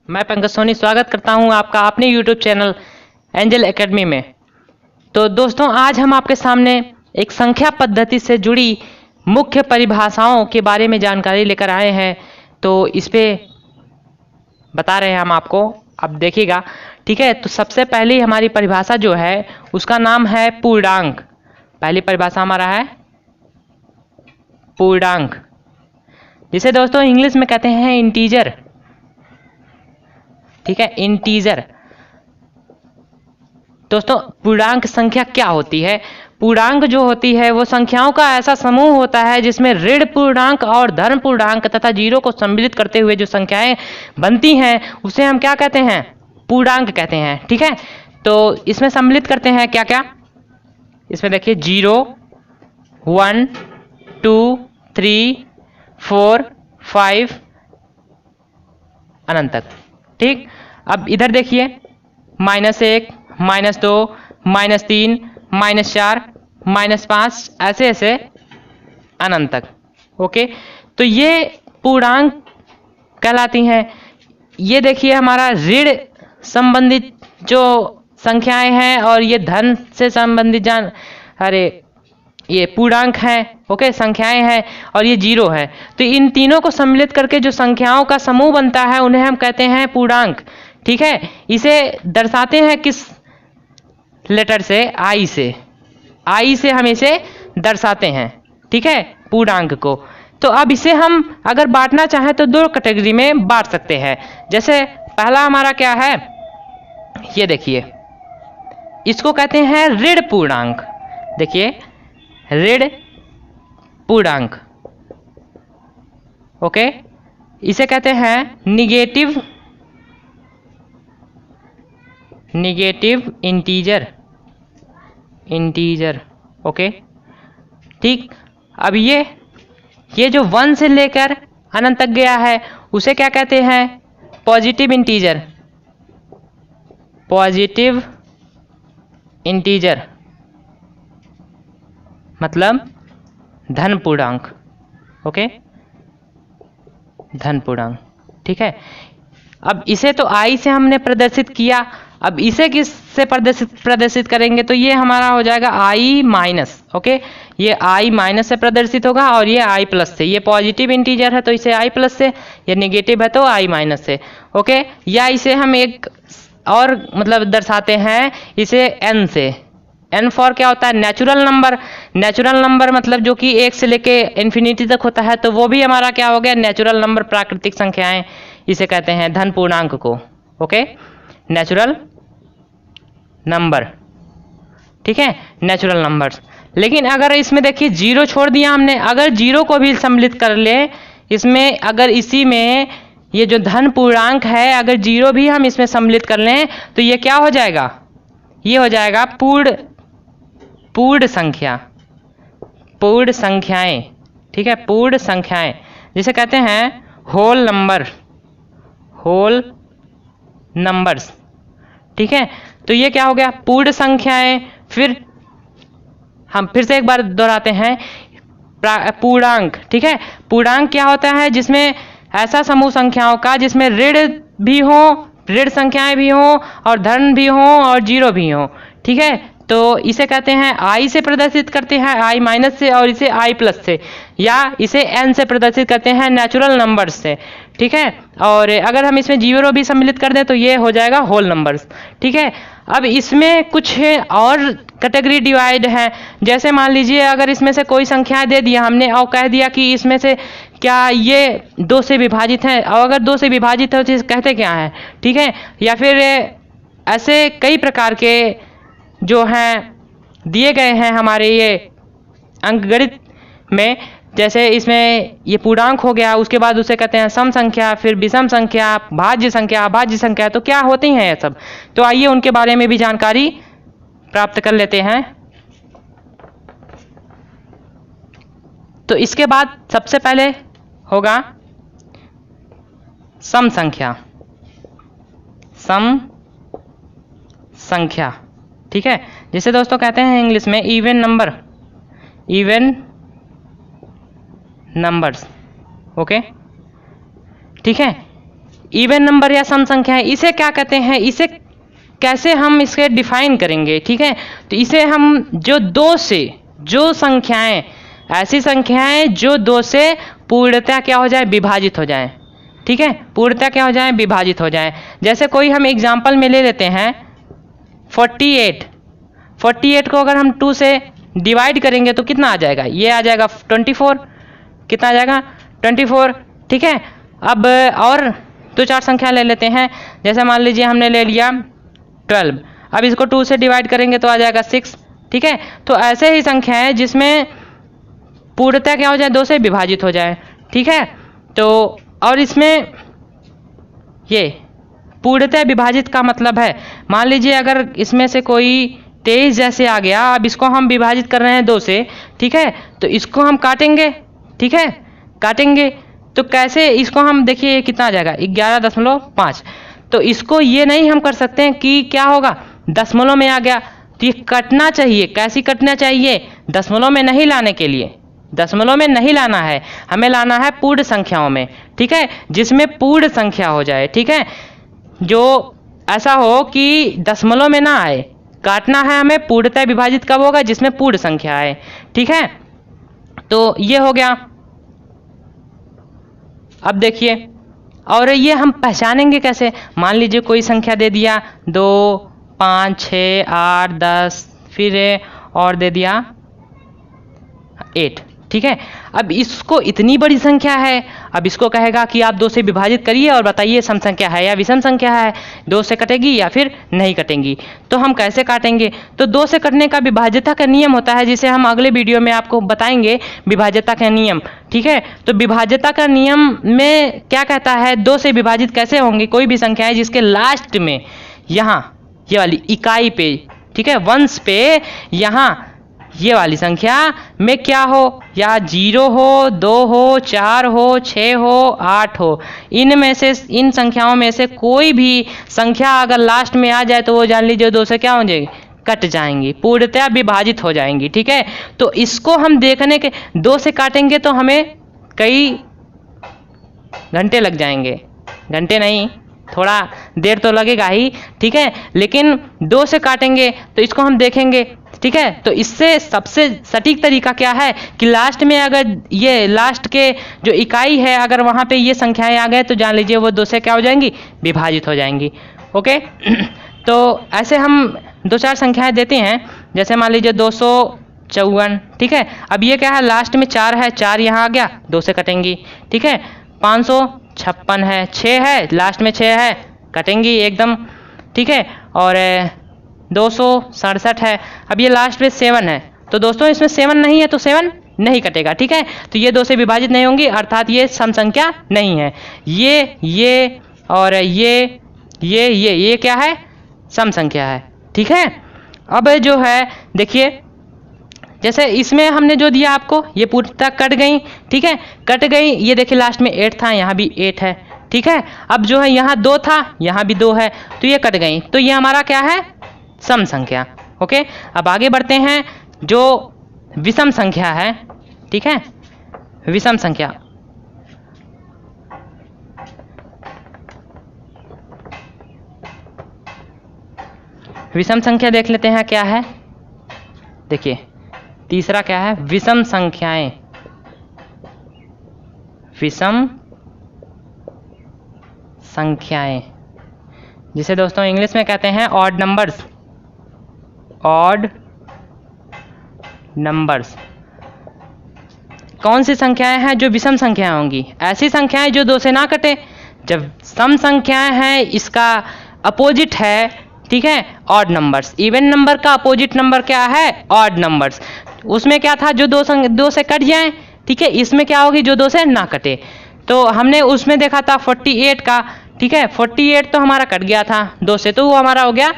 मैं पंकज सोनी स्वागत करता हूं आपका अपने YouTube चैनल एंजल एकेडमी में। तो दोस्तों, आज हम आपके सामने एक संख्या पद्धति से जुड़ी मुख्य परिभाषाओं के बारे में जानकारी लेकर आए हैं। तो इस पे बता रहे हैं हम आपको, अब देखिएगा, ठीक है। तो सबसे पहली हमारी परिभाषा जो है उसका नाम है पूर्णांक। पहली परिभाषा हमारा है पूर्णांक, जिसे दोस्तों इंग्लिश में कहते हैं इंटीजर, ठीक है, इंटीजर। दोस्तों, पूर्णांक संख्या क्या होती है? पूर्णांक जो होती है वो संख्याओं का ऐसा समूह होता है जिसमें ऋण पूर्णांक और धन पूर्णांक तथा जीरो को सम्मिलित करते हुए जो संख्याएं बनती हैं उसे हम क्या कहते हैं? पूर्णांक कहते हैं, ठीक है। तो इसमें सम्मिलित करते हैं क्या क्या? इसमें देखिए 0, 1, 2, 3, 4, 5 अनंत तक, ठीक। अब इधर देखिए -1, -2, -3, -4, -5 ऐसे ऐसे अनंत तक, ओके। तो ये पूर्णांक कहलाती हैं। ये देखिए हमारा ऋण संबंधित जो संख्याएं हैं और ये धन से संबंधित ये पूर्णांक हैं, ओके, संख्याएं हैं, और ये जीरो है। तो इन तीनों को सम्मिलित करके जो संख्याओं का समूह बनता है उन्हें हम कहते हैं पूर्णांक, ठीक है। इसे दर्शाते हैं किस लेटर से? आई से। आई से हम इसे दर्शाते हैं, ठीक है, पूर्णांक को। तो अब इसे हम अगर बांटना चाहें तो दो कैटेगरी में बांट सकते हैं। जैसे पहला हमारा क्या है, ये देखिए, इसको कहते हैं ऋण पूर्णांक। देखिए, ऋण पूर्णांक, ओके। इसे कहते हैं निगेटिव इंटीजर, ओके, ठीक। अब ये जो 1 से लेकर अनंत तक गया है उसे क्या कहते हैं? पॉजिटिव इंटीजर, मतलब धन पूर्णांक, ओके, धन पूर्णांक, ठीक है। अब इसे तो आई से हमने प्रदर्शित किया, अब इसे किस से प्रदर्शित करेंगे? तो ये हमारा हो जाएगा आई माइनस, ओके। ये आई माइनस से प्रदर्शित होगा और ये आई प्लस से। ये पॉजिटिव इंटीजर है तो इसे आई प्लस से, ये नेगेटिव है तो आई माइनस से, ओके। या इसे हम एक और मतलब दर्शाते हैं इसे एन से। एन फॉर क्या होता है? Natural number. नेचुरल नंबर मतलब जो कि 1 से लेके इन्फिनिटी तक होता है, तो वो भी हमारा क्या हो गया? नेचुरल नंबर, प्राकृतिक संख्याएं, इसे कहते हैं धन पूर्णांक को, ओके, नेचुरल नंबर, ठीक है, नेचुरल नंबर्स। लेकिन अगर इसमें देखिए जीरो छोड़ दिया हमने, अगर जीरो को भी सम्मिलित कर ले इसमें, अगर इसी में ये जो धन पूर्णांक है अगर जीरो भी हम इसमें सम्मिलित कर लें तो ये क्या हो जाएगा? ये हो जाएगा पूर्ण संख्याएं, ठीक है, पूर्ण संख्याएं, जिसे कहते हैं होल नंबर्स, ठीक है। तो ये क्या हो गया? पूर्ण संख्याएं। फिर हम फिर से एक बार दोहराते हैं, पूर्णांक, ठीक है। पूर्णांक क्या होता है? जिसमें ऐसा समूह संख्याओं का जिसमें ऋण संख्याएं भी हो और धन भी हो और जीरो भी हो, ठीक है। तो इसे कहते हैं आई से प्रदर्शित करते हैं, आई माइनस से, और इसे आई प्लस से, या इसे एन से प्रदर्शित करते हैं, नेचुरल नंबर्स से, ठीक है। और अगर हम इसमें जीरो भी सम्मिलित कर दें तो ये हो जाएगा होल नंबर्स, ठीक है। अब इसमें कुछ और कैटेगरी डिवाइड है। जैसे मान लीजिए अगर इसमें से कोई संख्याएं दे दिया हमने और कह दिया कि इसमें से क्या ये 2 से विभाजित है, और अगर 2 से विभाजित है तो कहते क्या है, ठीक है। या फिर ऐसे कई प्रकार के जो हैं दिए गए हैं हमारे ये अंकगणित में। जैसे इसमें ये पूर्णांक हो गया, उसके बाद उसे कहते हैं सम संख्या, फिर विषम संख्या, भाज्य संख्या, अभाज्य संख्या। तो क्या होती हैं ये सब? तो आइए उनके बारे में भी जानकारी प्राप्त कर लेते हैं। तो इसके बाद सबसे पहले होगा सम संख्या, ठीक है, जिसे दोस्तों कहते हैं इंग्लिश में इवन नंबर्स, ओके, ठीक है। इवन नंबर या सम संख्या है, इसे क्या कहते हैं, इसे कैसे हम इसके डिफाइन करेंगे, ठीक है। तो इसे हम जो दो से जो संख्याएं, ऐसी संख्याएं जो दो से पूर्णतः क्या हो जाए, विभाजित हो जाएं, ठीक है, पूर्णतः क्या हो जाए, विभाजित हो जाएं। जैसे कोई हम एग्जांपल में ले लेते हैं 48 को अगर हम 2 से डिवाइड करेंगे तो कितना आ जाएगा, ये आ जाएगा 24, कितना आ जाएगा 24, ठीक है। अब और दो चार संख्या ले लेते हैं, जैसे मान लीजिए हमने ले लिया 12, अब इसको 2 से डिवाइड करेंगे तो आ जाएगा 6, ठीक है। तो ऐसे ही संख्या है जिसमें पूर्णतः क्या हो जाए, 2 से विभाजित हो जाए, ठीक है। तो और इसमें ये पूर्णतः विभाजित का मतलब है, मान लीजिए अगर इसमें से कोई 23 जैसे आ गया, अब इसको हम विभाजित कर रहे हैं 2 से, ठीक है, तो इसको हम काटेंगे, ठीक है, काटेंगे तो कैसे, इसको हम देखिए कितना आ जाएगा 11.5, तो इसको ये नहीं हम कर सकते हैं कि क्या होगा, दशमलव में आ गया, तो ये कटना चाहिए, कैसी कटना चाहिए, दशमलव में नहीं लाने के लिए, दशमलव में नहीं लाना है, हमें लाना है पूर्ण संख्याओं में, ठीक है, जिसमें पूर्ण संख्या हो जाए, ठीक है, जो ऐसा हो कि दशमलव में ना आए, काटना है हमें, पूर्णतः विभाजित कब होगा, जिसमें पूर्ण संख्या आए, ठीक है। तो ये हो गया। अब देखिए, और ये हम पहचानेंगे कैसे, मान लीजिए कोई संख्या दे दिया 2, 5, 6, 8, 10, फिर और दे दिया 8, ठीक है। अब इसको इतनी बड़ी संख्या है, अब इसको कहेगा कि आप 2 से विभाजित करिए और बताइए सम संख्या है या विषम संख्या है, 2 से कटेगी या फिर नहीं कटेंगी। तो हम कैसे काटेंगे, तो 2 से कटने का विभाज्यता का नियम होता है, जिसे हम अगले वीडियो में आपको बताएंगे, विभाज्यता का नियम, ठीक है। तो विभाज्यता का नियम में क्या कहता है, 2 से विभाजित कैसे होंगे, कोई भी संख्या है जिसके लास्ट में यहाँ ये वाली इकाई पे, ठीक है, वंश पे यहाँ ये वाली संख्या में क्या हो, या 0 हो, 2 हो, 4 हो, 6 हो, 8 हो, इनमें से, इन संख्याओं में से कोई भी संख्या अगर लास्ट में आ जाए तो वो जान लीजिए 2 से क्या हो जाएगी, कट जाएंगी, पूर्णतः विभाजित हो जाएंगी, ठीक है। तो इसको हम देखने के 2 से काटेंगे तो हमें कई घंटे लग जाएंगे, घंटे नहीं, थोड़ा देर तो लगेगा ही, ठीक है, लेकिन 2 से काटेंगे तो इसको हम देखेंगे, ठीक है। तो इससे सबसे सटीक तरीका क्या है कि लास्ट में अगर ये लास्ट के जो इकाई है अगर वहाँ पे ये संख्याएं आ गए तो जान लीजिए वो 2 से क्या हो जाएंगी, विभाजित हो जाएंगी, ओके। तो ऐसे हम 2-4 संख्याएं देते हैं, जैसे मान लीजिए 254, ठीक है। अब ये क्या है, लास्ट में 4 है, 4 यहाँ आ गया, 2 से कटेंगी, ठीक है। 556 है, 6 है, लास्ट में 6 है, कटेंगी एकदम, ठीक है। और 267 है, अब ये लास्ट में 7 है, तो दोस्तों इसमें 7 नहीं है तो 7 नहीं कटेगा, ठीक है। तो ये 2 से विभाजित नहीं होंगी, अर्थात ये सम संख्या नहीं है, ये और ये क्या है, सम संख्या है, ठीक है। अब जो है देखिए, जैसे इसमें हमने जो दिया आपको, ये पूर्णतः कट गई, ठीक है, कट गई, ये देखिए लास्ट में 8 था, यहाँ भी 8 है, ठीक है। अब जो है यहाँ 2 था, यहाँ भी 2 है, तो ये कट गई, तो ये हमारा क्या है, सम संख्या, ओके। अब आगे बढ़ते हैं, जो विषम संख्या है, ठीक है, विषम संख्या, विषम संख्या देख लेते हैं क्या है। देखिए तीसरा क्या है, विषम संख्याएं, विषम संख्याएं, जिसे दोस्तों इंग्लिश में कहते हैं ऑड नंबर्स, ऑड नंबर्स। कौन सी संख्याएं हैं जो विषम संख्याएं होंगी, ऐसी संख्याएं जो 2 से ना कटे। जब सम संख्याएं हैं, इसका अपोजिट है, ठीक है, ऑड नंबर्स। इवन नंबर का अपोजिट नंबर क्या है, ऑड नंबर्स। उसमें क्या था, जो 2 से कट जाएं, ठीक है, इसमें क्या होगी, जो 2 से ना कटे। तो हमने उसमें देखा था 48 का, ठीक है, 48 तो हमारा कट गया था 2 से, तो वो हमारा हो गया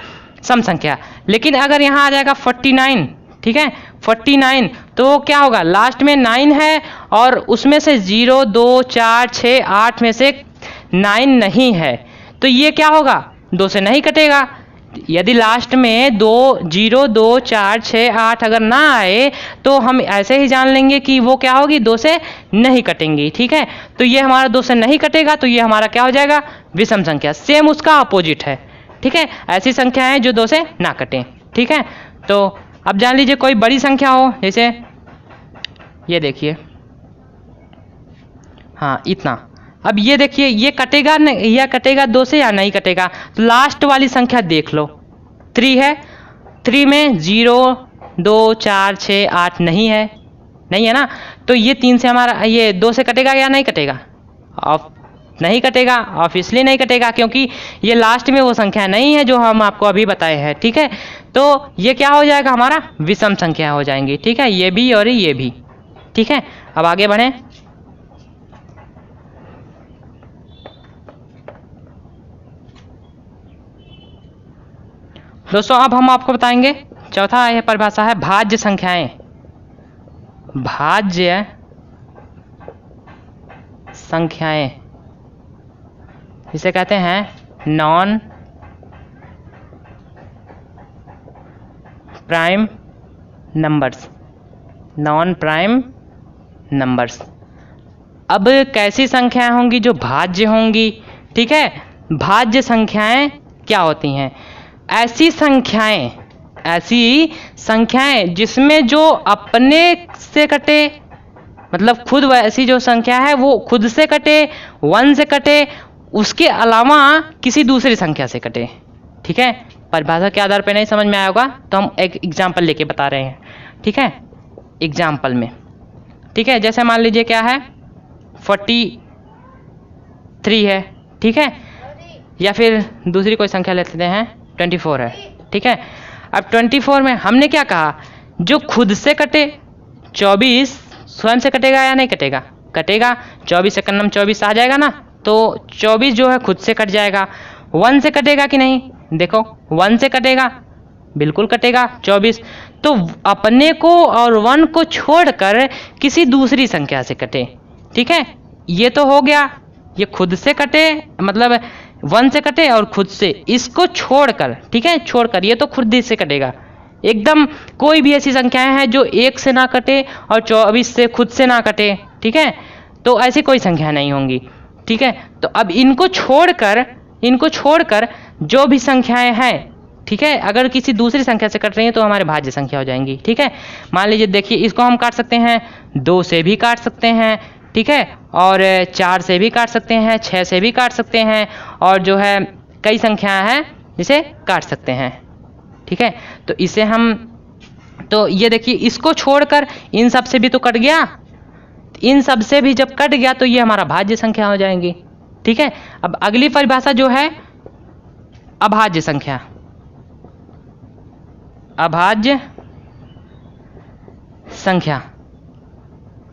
सम संख्या। लेकिन अगर यहाँ आ जाएगा 49, ठीक है, 49, तो क्या होगा, लास्ट में 9 है और उसमें से 0, 2, 4, 6, 8 में से 9 नहीं है, तो ये क्या होगा, 2 से नहीं कटेगा। यदि लास्ट में 2 0 2 4 6 8 अगर ना आए तो हम ऐसे ही जान लेंगे कि वो क्या होगी, 2 से नहीं कटेंगी। ठीक है, तो ये हमारा 2 से नहीं कटेगा, तो ये हमारा क्या हो जाएगा, विषम संख्या। सेम उसका अपोजिट है। ठीक है, ऐसी संख्या है जो 2 से ना कटें। ठीक है, तो अब जान लीजिए कोई बड़ी संख्या हो, जैसे ये देखिए, हाँ इतना। अब ये देखिए, ये कटेगा या कटेगा 2 से या नहीं कटेगा। तो लास्ट वाली संख्या देख लो, 3 है। 3 में 0 2 4 6 8 नहीं है, नहीं है ना। तो ये 3 से हमारा, ये 2 से कटेगा या नहीं कटेगा, ऑफ नहीं कटेगा। ऑब्वियसली नहीं कटेगा, क्योंकि ये लास्ट में वो संख्या नहीं है जो हम आपको अभी बताए हैं। ठीक है, तो ये क्या हो जाएगा, हमारा विषम संख्या हो जाएंगी। ठीक है, ये भी और ये भी। ठीक है, अब आगे बढ़ें। दोस्तों अब हम आपको बताएंगे, चौथा यह परिभाषा है भाज्य संख्याएं। भाज्य संख्याएं जिसे कहते हैं non prime numbers. Non prime numbers. अब कैसी संख्याएं होंगी जो भाज्य होंगी। ठीक है, भाज्य संख्याएं क्या होती हैं, ऐसी संख्याएं जिसमें जो अपने से कटे, मतलब खुद वैसी जो संख्या है वो खुद से कटे, 1 से कटे, उसके अलावा किसी दूसरी संख्या से कटे। ठीक है, परिभाषा के आधार पर नहीं समझ में आया होगा तो हम एक एग्जाम्पल लेके बता रहे हैं। ठीक है, एग्जाम्पल में, ठीक है, जैसे मान लीजिए क्या है, 43 है। ठीक है, या फिर दूसरी कोई संख्या लेते हैं, 24 है। ठीक है, अब 24 में हमने क्या कहा, जो खुद से कटे। 24 स्वयं से कटेगा या नहीं कटेगा, कटेगा। 24 से कन्नम 24 आ जाएगा ना, तो 24 जो है खुद से कट जाएगा। 1 से कटेगा कि नहीं, देखो 1 से कटेगा, बिल्कुल कटेगा 24। तो अपने को और 1 को छोड़कर किसी दूसरी संख्या से कटे। ठीक है, ये तो हो गया, ये खुद से कटे, मतलब 1 से कटे और खुद से, इसको छोड़कर। ठीक है, छोड़कर, ये तो खुद ही से कटेगा एकदम। कोई भी ऐसी संख्याएं हैं जो 1 से ना कटे और 24 से खुद से ना कटे। ठीक है, तो ऐसी कोई संख्या नहीं होंगी। ठीक है, तो अब इनको छोड़कर जो भी संख्याएं हैं, ठीक है, अगर किसी दूसरी संख्या से कट रही हैं तो हमारे भाज्य संख्या हो जाएंगी। ठीक है, मान लीजिए देखिए, इसको हम काट सकते हैं, 2 से भी काट सकते हैं। ठीक है, और 4 से भी काट सकते हैं, 6 से भी काट सकते हैं, और जो है कई संख्याएं हैं जिसे काट सकते हैं। ठीक है, तो इसे हम, तो ये देखिए, इसको छोड़कर इन सब से भी तो कट गया, इन सब से भी जब कट गया तो ये हमारा भाज्य संख्या हो जाएंगी। ठीक है, अब अगली परिभाषा जो है अभाज्य संख्या। अभाज्य संख्या,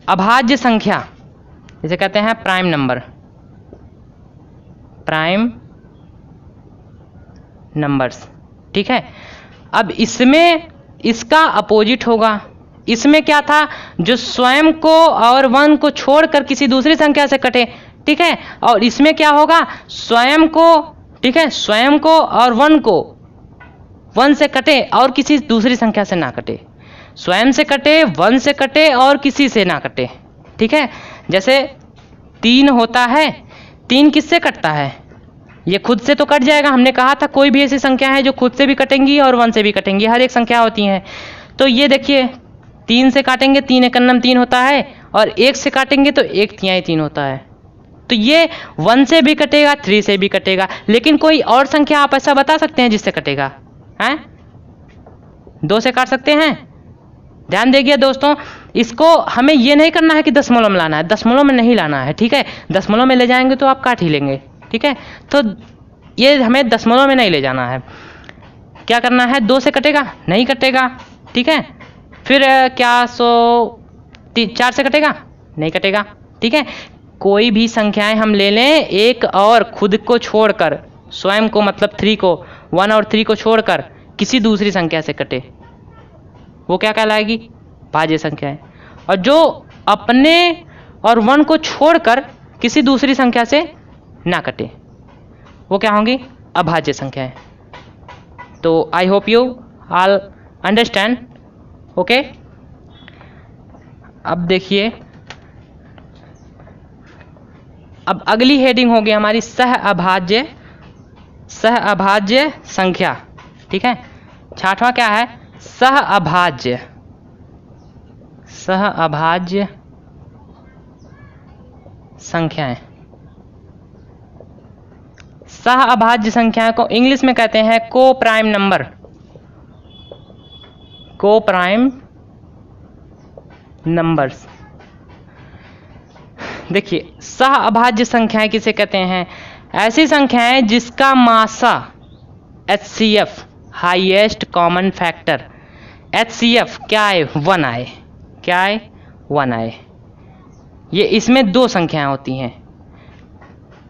अभाज्य संख्या जिसे कहते हैं प्राइम नंबर। Prime numbers. ठीक है, अब इसमें इसका अपोजिट होगा। इसमें क्या था, जो स्वयं को और 1 को छोड़कर किसी दूसरी संख्या से कटे। ठीक है, और इसमें क्या होगा, स्वयं को, ठीक है, स्वयं को और 1 को, 1 से कटे और किसी दूसरी संख्या से ना कटे। स्वयं से कटे, 1 से कटे और किसी से ना कटे। ठीक है, जैसे 3 होता है, 3 किससे कटता है, ये खुद से तो कट जाएगा। हमने कहा था कोई भी ऐसी संख्या है जो खुद से भी कटेंगी और 1 से भी कटेंगी, हर एक संख्या होती है। तो ये देखिए, 3 से काटेंगे, 3 एकन्नम 3 होता है, और 1 से काटेंगे तो 1 तिहाई 3 होता है। तो ये 1 से भी कटेगा, 3 से भी कटेगा। लेकिन कोई और संख्या आप ऐसा बता सकते हैं जिससे कटेगा, हैं? 2 से काट सकते हैं। ध्यान देखिए दोस्तों, इसको हमें ये नहीं करना है कि दशमलव में लाना है, दशमलव में नहीं लाना है। ठीक है, दशमलव में ले जाएंगे तो आप काट ही लेंगे। ठीक है, तो ये हमें दशमलव में नहीं ले जाना है। क्या करना है, 2 से कटेगा, नहीं कटेगा। ठीक है, फिर क्या 4 से कटेगा, नहीं कटेगा। ठीक है, कोई भी संख्याएं हम ले लें, एक और खुद को छोड़कर, स्वयं को मतलब 3 को, 1 और 3 को छोड़कर किसी दूसरी संख्या से कटे, वो क्या कहलाएगी, भाज्य संख्या है। और जो अपने और 1 को छोड़कर किसी दूसरी संख्या से ना कटे, वो क्या होंगी, अभाज्य संख्या है। तो I hope you all understand. Okay, अब देखिए, अब अगली हेडिंग होगी हमारी सह अभाज्य संख्या। ठीक है, 6वां क्या है? सह अभाज्य संख्याएं। सह अभाज्य संख्याएं को इंग्लिश में कहते हैं को प्राइम नंबर। को प्राइम नंबर्स। देखिए, सह अभाज्य संख्याएं किसे कहते हैं? ऐसी संख्याएं जिसका मासा HCF highest common factor, HCF क्या है? 1 आए। क्या है? 1 आए। ये इसमें दो संख्याएं होती हैं,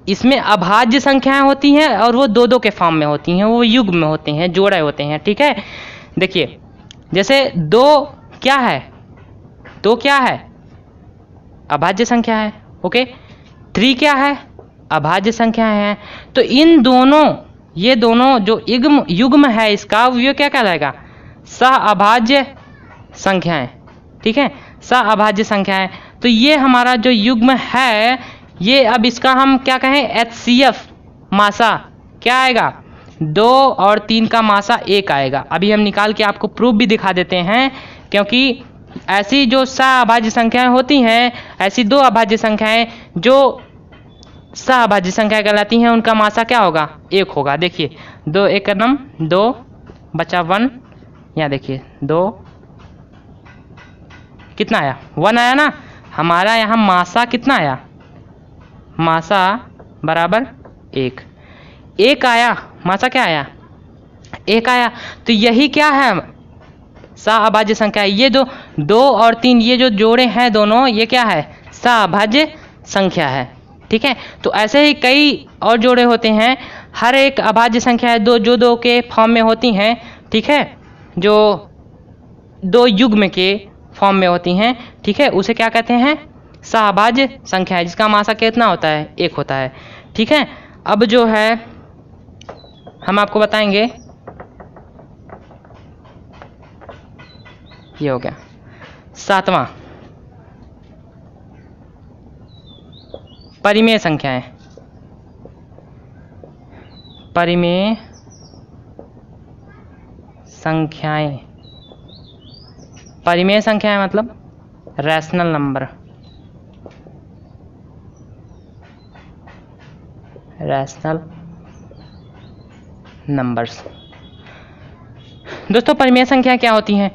इसमें अभाज्य संख्याएं होती हैं और वो दो के फॉर्म में होती हैं, वो युग्म में होते हैं, जोड़े होते हैं। ठीक है, देखिए जैसे 2 क्या है? 2 क्या है? अभाज्य संख्या है। ओके, 3 क्या है? अभाज्य संख्या है। तो इन दोनों, ये दोनों जो युग्म है इसका, वो क्या कहलाएगा? सह अभाज्य संख्याएं। ठीक है, सह अभाज्य संख्याएं। तो ये हमारा जो युग्म है, ये अब इसका हम क्या कहें? HCF मासा क्या आएगा? 2 और 3 का मासा 1 आएगा। अभी हम निकाल के आपको प्रूफ भी दिखा देते हैं, क्योंकि ऐसी जो सह अभाज्य संख्याएं होती हैं, ऐसी 2 अभाज्य संख्याएं जो सह अभाज्य संख्या कहलाती हैं, उनका मासा क्या होगा? 1 होगा। देखिए 2 1 नम 2 बचा 1, यहाँ देखिए 2 कितना आया? 1 आया ना। हमारा यहाँ मासा कितना आया? मासा बराबर 1 आया। मासा क्या आया? 1 आया। तो यही क्या है? सह अभाज्य संख्या है। ये जो 2 और 3 ये जो जोड़े हैं दोनों, ये क्या है? सह अभाज्य संख्या है। ठीक है, तो ऐसे ही कई और जोड़े होते हैं। हर एक अभाज्य संख्या है जो 2 के फॉर्म में होती हैं। ठीक है, जो 2 युग्म के फॉर्म में होती हैं। ठीक है, उसे क्या कहते हैं? सह अभाज्य संख्या है, जिसका मासा कितना होता है? 1 होता है। ठीक है, अब जो है हम आपको बताएंगे, ये हो गया 7वां, परिमेय संख्याएं। परिमेय संख्याएं, परिमेय संख्याएं मतलब रैशनल नंबर। Rational numbers. दोस्तों, परिमेय संख्या क्या होती हैं?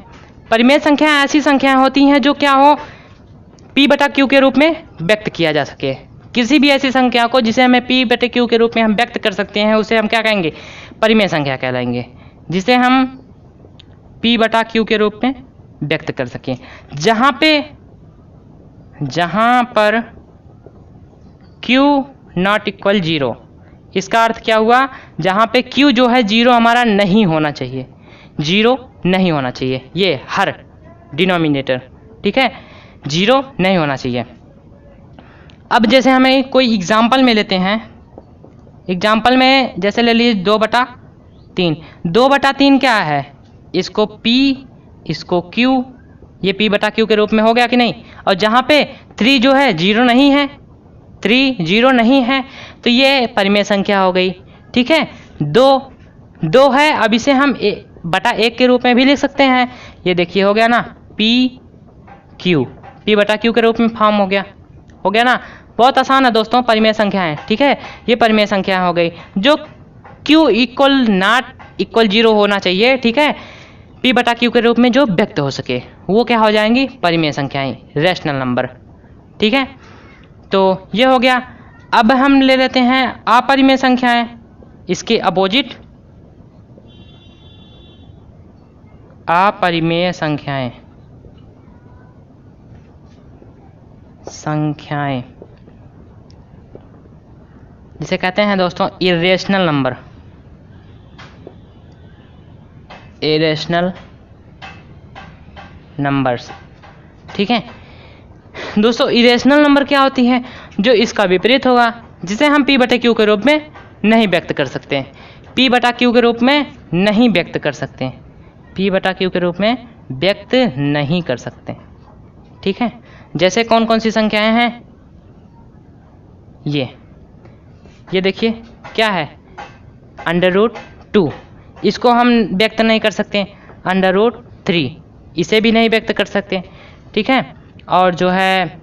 परिमेय संख्या ऐसी संख्याएं होती हैं जो क्या हो? P/Q के रूप में व्यक्त किया जा सके। किसी भी ऐसी संख्या को जिसे हमें P/Q के रूप में हम व्यक्त कर सकते हैं, उसे हम क्या कहेंगे? परिमेय संख्या कहलाएंगे, जिसे हम P/Q के रूप में व्यक्त कर सकें। जहां पर Q नॉट इक्वल 0, इसका अर्थ क्या हुआ? जहां पे Q जो है 0 हमारा नहीं होना चाहिए, 0 नहीं होना चाहिए। ये हर डिनोमिनेटर, ठीक है, 0 नहीं होना चाहिए। अब जैसे हमें कोई एग्जाम्पल में लेते हैं, एग्जाम्पल में जैसे ले लीजिए 2/3। 2/3 क्या है? इसको P, इसको Q, ये P/Q के रूप में हो गया कि नहीं? और जहाँ पे 3 जो है 0 नहीं है, 3 0 नहीं है, तो ये परिमेय संख्या हो गई। ठीक है, 2 है। अब इसे हम 1/1 के रूप में भी लिख सकते हैं। ये देखिए हो गया ना, P/Q के रूप में फॉर्म हो गया ना। बहुत आसान है दोस्तों, परिमेय संख्या है। ठीक है, ये परिमेय संख्या हो गई जो Q इक्वल नॉट इक्वल 0 होना चाहिए। ठीक है, P/Q के रूप में जो व्यक्त हो सके, वो क्या हो जाएंगी? परिमेय संख्याएं, रैशनल नंबर। ठीक है, तो ये हो गया। अब हम ले लेते हैं अपरिमेय संख्याएं, इसके अपोजिट अपरिमेय संख्याएं। जिसे कहते हैं दोस्तों इरेशनल नंबर। Irrational numbers. ठीक है दोस्तों, इरेशनल नंबर क्या होती है? जो इसका विपरीत होगा, जिसे हम P/Q के रूप में नहीं व्यक्त कर सकते। P/Q के रूप में नहीं व्यक्त कर सकते, p/q के रूप में व्यक्त नहीं कर सकते। ठीक है, जैसे कौन कौन सी संख्याएं हैं, ये देखिए क्या है, √2, इसको हम व्यक्त नहीं कर सकते। √3, इसे भी नहीं व्यक्त कर सकते। ठीक है, और जो है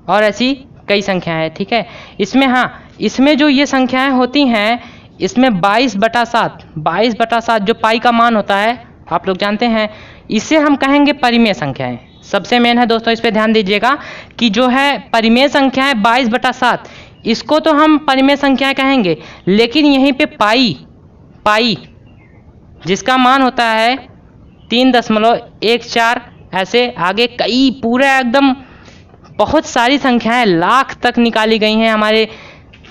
और ऐसी कई संख्याएं हैं। ठीक है, इसमें हाँ, इसमें जो ये संख्याएं होती हैं, इसमें 22/7 जो पाई का मान होता है, आप लोग जानते हैं, इसे हम कहेंगे परिमेय संख्याएं। सबसे मेन है दोस्तों, इस पे ध्यान दीजिएगा कि जो है परिमेय संख्याएं 22/7, इसको तो हम परिमेय संख्याएं कहेंगे, लेकिन यहीं पे पाई जिसका मान होता है 3.14, ऐसे आगे कई पूरा एकदम बहुत सारी संख्याएं लाख तक निकाली गई हैं, हमारे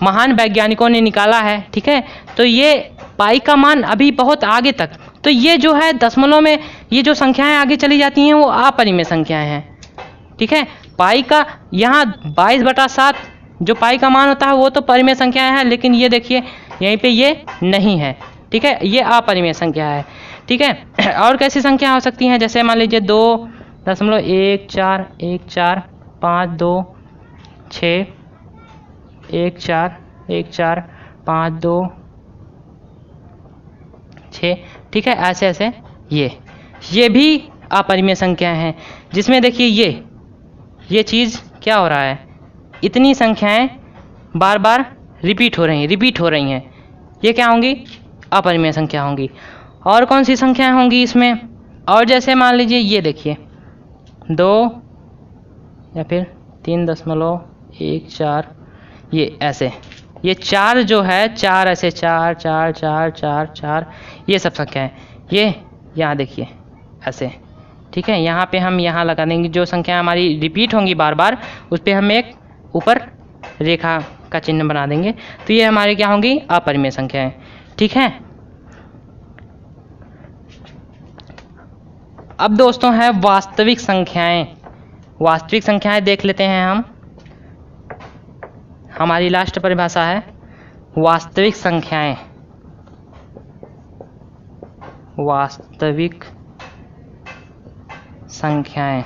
महान वैज्ञानिकों ने निकाला है। ठीक है, तो ये पाई का मान अभी बहुत आगे तक, तो ये जो है दशमलव में ये जो संख्याएं आगे चली जाती हैं वो अपरिमेय संख्याएं हैं। ठीक है, पाई का यहाँ 22/7 जो पाई का मान होता है वो तो परिमेय संख्याएं हैं, लेकिन ये देखिए यहीं पे ये नहीं है। ठीक है, ये अपरिमेय संख्या है। ठीक है, और कैसी संख्या हो सकती हैं, जैसे मान लीजिए 2.141526141452 ठीक है, ऐसे ऐसे ये भी अपरिमेय संख्याएं हैं, जिसमें देखिए ये चीज़ क्या हो रहा है, इतनी संख्याएं बार बार रिपीट हो रही हैं, ये क्या होंगी, अपरिमेय संख्या होंगी। और कौन सी संख्याएं होंगी इसमें, और जैसे मान लीजिए ये देखिए 2 या फिर 3.14, ये ऐसे, ये 4 जो है 4 ऐसे 4 4 4 4 4 ये सब संख्याएं, ये यहाँ देखिए ऐसे। ठीक है, यहाँ पे हम यहाँ लगा देंगे, जो संख्या हमारी रिपीट होंगी बार बार उस पर हम एक ऊपर रेखा का चिन्ह बना देंगे, तो ये हमारे क्या होंगी, अपरिमेय संख्याएं। ठीक है, अब दोस्तों है वास्तविक संख्याएं। वास्तविक संख्याएं देख लेते हैं हम, हमारी लास्ट परिभाषा है वास्तविक संख्याएं। वास्तविक संख्याएं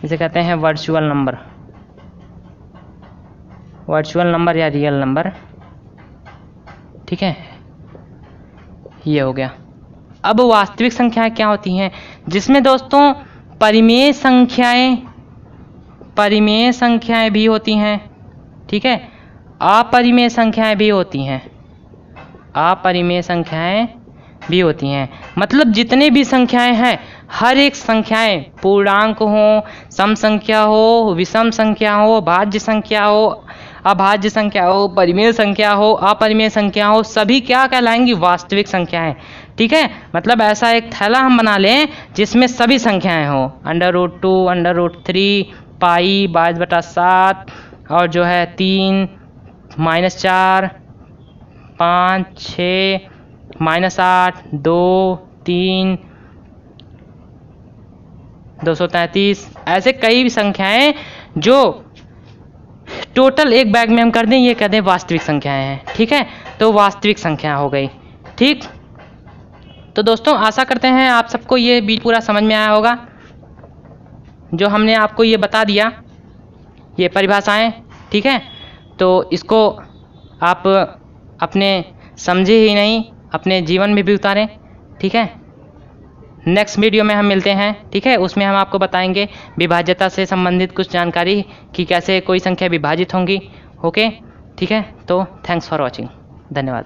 इसे कहते हैं वर्चुअल नंबर या रियल नंबर। ठीक है, ये हो गया। अब वास्तविक संख्याएं क्या होती हैं, जिसमें दोस्तों परिमेय संख्याएं भी होती हैं। ठीक है, अपरिमेय संख्याएं भी होती हैं। मतलब जितने भी संख्याएं हैं, हर एक संख्याएं, पूर्णांक हो, सम संख्या हो, विषम संख्या हो, भाज्य संख्या हो, अभाज्य संख्या हो, परिमेय संख्या हो, अपरिमेय संख्या हो, सभी क्या कहलाएंगी, वास्तविक संख्याएं। ठीक है, मतलब ऐसा एक थैला हम बना लें जिसमें सभी संख्याएं हो, √2, √3, पाई 22/7 और जो है 3, -4, 5, 6, -8, 2, 3, 233, ऐसे कई संख्याएं जो टोटल एक बैग में हम कर दें, ये कहते हैं वास्तविक संख्याएं हैं। ठीक है, तो वास्तविक संख्या हो गई। ठीक, तो दोस्तों आशा करते हैं आप सबको ये भी पूरा समझ में आया होगा, जो हमने आपको ये बता दिया, ये परिभाषाएं। ठीक है, तो इसको आप अपने समझे ही नहीं, अपने जीवन में भी उतारें। ठीक है, नेक्स्ट वीडियो में हम मिलते हैं। ठीक है, उसमें हम आपको बताएंगे विभाज्यता से संबंधित कुछ जानकारी कि कैसे कोई संख्या विभाजित होंगी। ओके, ठीक है, तो थैंक्स फॉर वॉचिंग, धन्यवाद।